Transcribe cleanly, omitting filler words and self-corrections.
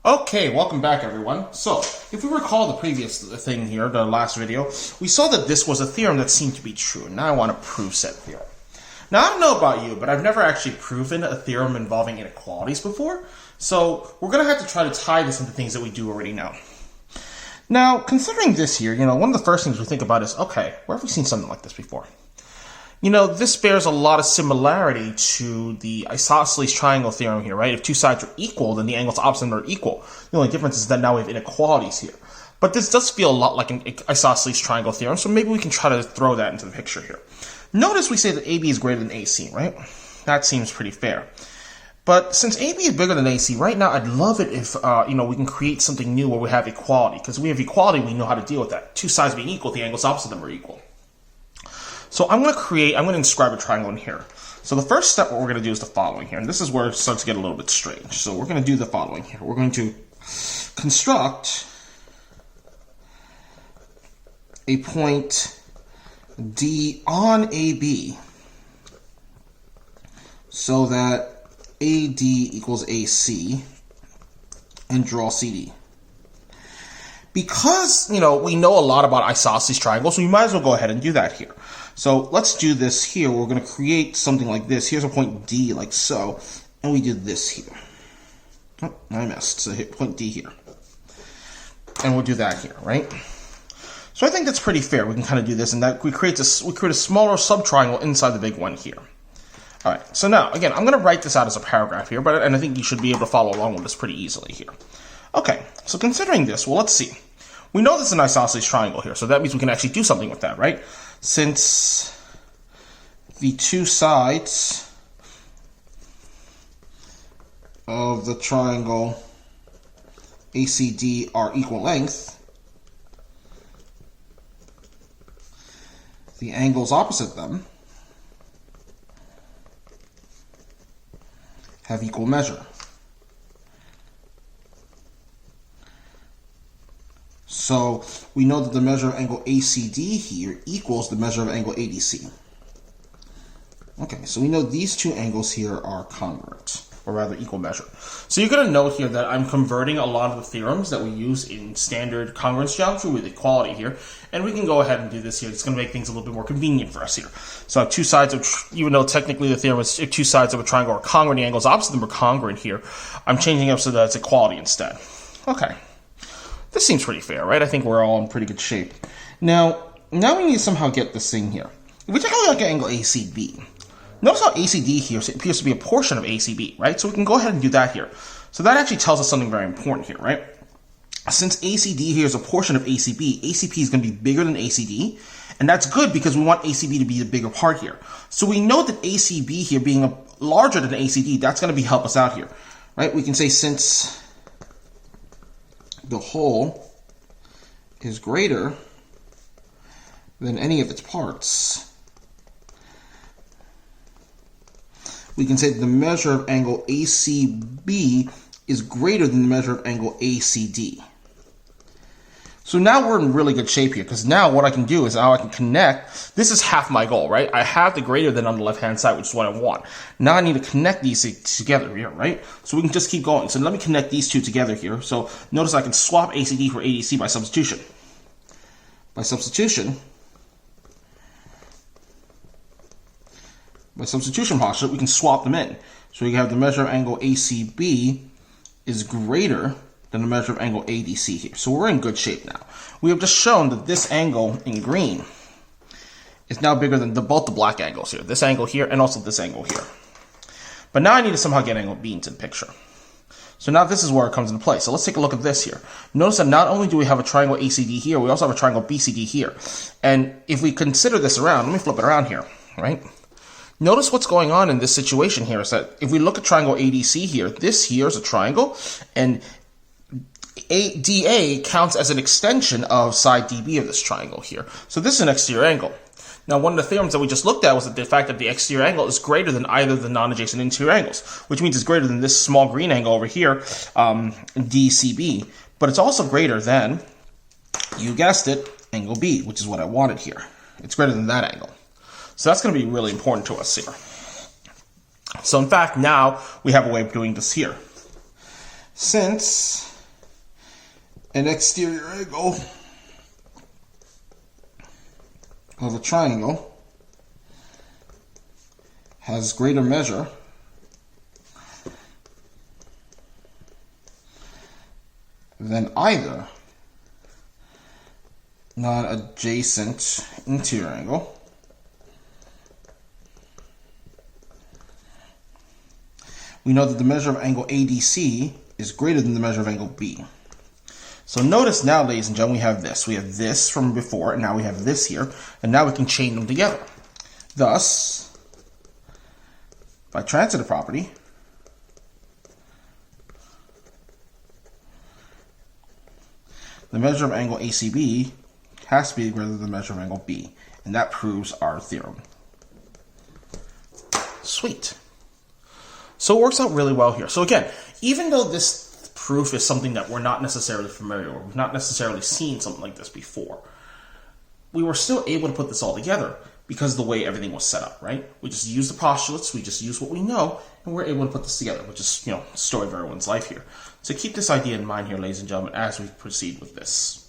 Okay, welcome back everyone. So, if we recall the previous thing here, the last video, we saw that this was a theorem that seemed to be true, and now I want to prove said theorem. Now, I don't know about you, but I've never actually proven a theorem involving inequalities before, so we're going to have to try to tie this into things that we do already know. Now, considering this here, one of the first things we think about is, okay, where have we seen something like this before? This bears a lot of similarity to the isosceles triangle theorem here, right? If two sides are equal, then the angles opposite them are equal. The only difference is that now we have inequalities here. But this does feel a lot like an isosceles triangle theorem, so maybe we can try to throw that into the picture here. Notice we say that AB is greater than AC, right? That seems pretty fair. But since AB is bigger than AC, right now I'd love it if, we can create something new where we have equality. Because we have equality, we know how to deal with that. Two sides being equal, the angles opposite them are equal. So I'm going to inscribe a triangle in here. So the first step, what we're going to do is the following here. And this is where it starts to get a little bit strange. So we're going to do the following here. We're going to construct a point D on AB so that AD equals AC and draw CD. Because, we know a lot about isosceles triangles, so we might as well go ahead and do that here. So let's do this here. We're going to create something like this. Here's a point D like so, and we do this here. Oh, I missed. So hit point D here. And we'll do that here, right? So I think that's pretty fair. We can kind of do this, and that we create a smaller subtriangle inside the big one here. All right, so now, again, I'm going to write this out as a paragraph here, and I think you should be able to follow along with this pretty easily here. Okay, so considering this, well, let's see. We know this is an isosceles triangle here, so that means we can actually do something with that, right? Since the two sides of the triangle ACD are equal length, the angles opposite them have equal measure. So we know that the measure of angle ACD here equals the measure of angle ADC. Okay, so we know these two angles here are congruent, or rather equal measure. So you're going to note here that I'm converting a lot of the theorems that we use in standard congruence geometry with equality here, and we can go ahead and do this here. It's going to make things a little bit more convenient for us here. So I have two sides of, even though technically the theorem is if two sides of a triangle are congruent, the angles opposite them are congruent here, I'm changing it up so that it's equality instead. Okay. This seems pretty fair, right? I think we're all in pretty good shape. Now we need to somehow get this thing here. If we take a look at angle ACB, notice how ACD here appears to be a portion of ACB, right? So we can go ahead and do that here. So that actually tells us something very important here, right? Since ACD here is a portion of ACB, ACP is going to be bigger than ACD, and that's good because we want ACB to be the bigger part here. So we know that ACB here being larger than ACD, that's going to help us out here, right? We can say since the whole is greater than any of its parts, we can say that the measure of angle ACB is greater than the measure of angle ACD. So now we're in really good shape here, because now what I can do is now I can connect. This is half my goal, right? I have the greater than on the left-hand side, which is what I want. Now I need to connect these together here, right? So we can just keep going. So let me connect these two together here. So notice I can swap ACD for ADC by substitution. By substitution postulate, we can swap them in. So you have the measure of angle ACB is greater than the measure of angle ADC here. So we're in good shape now. We have just shown that this angle in green is now bigger than both the black angles here. This angle here and also this angle here. But now I need to somehow get angle B into the picture. So now this is where it comes into play. So let's take a look at this here. Notice that not only do we have a triangle ACD here, we also have a triangle BCD here. And if we consider this around, let me flip it around here, right? Notice what's going on in this situation here is that if we look at triangle ADC here, this here is a triangle, and DA counts as an extension of side DB of this triangle here. So this is an exterior angle. Now, one of the theorems that we just looked at was that the fact that the exterior angle is greater than either of the non-adjacent interior angles, which means it's greater than this small green angle over here, DCB, but it's also greater than, you guessed it, angle B, which is what I wanted here. It's greater than that angle. So that's going to be really important to us here. So in fact, now we have a way of doing this here. Since an exterior angle of a triangle has greater measure than either non-adjacent interior angle we know that the measure of angle ADC is greater than the measure of angle B. So notice now, ladies and gentlemen, we have this. We have this from before, and now we have this here, and now we can chain them together. Thus, by transitive property, the measure of angle ACB has to be greater than the measure of angle B, and that proves our theorem. Sweet. So it works out really well here. So again, even though this proof is something that we're not necessarily familiar with, we've not necessarily seen something like this before, we were still able to put this all together because of the way everything was set up, right? We just use the postulates, we just use what we know, and we're able to put this together, which is, the story of everyone's life here. So keep this idea in mind here, ladies and gentlemen, as we proceed with this.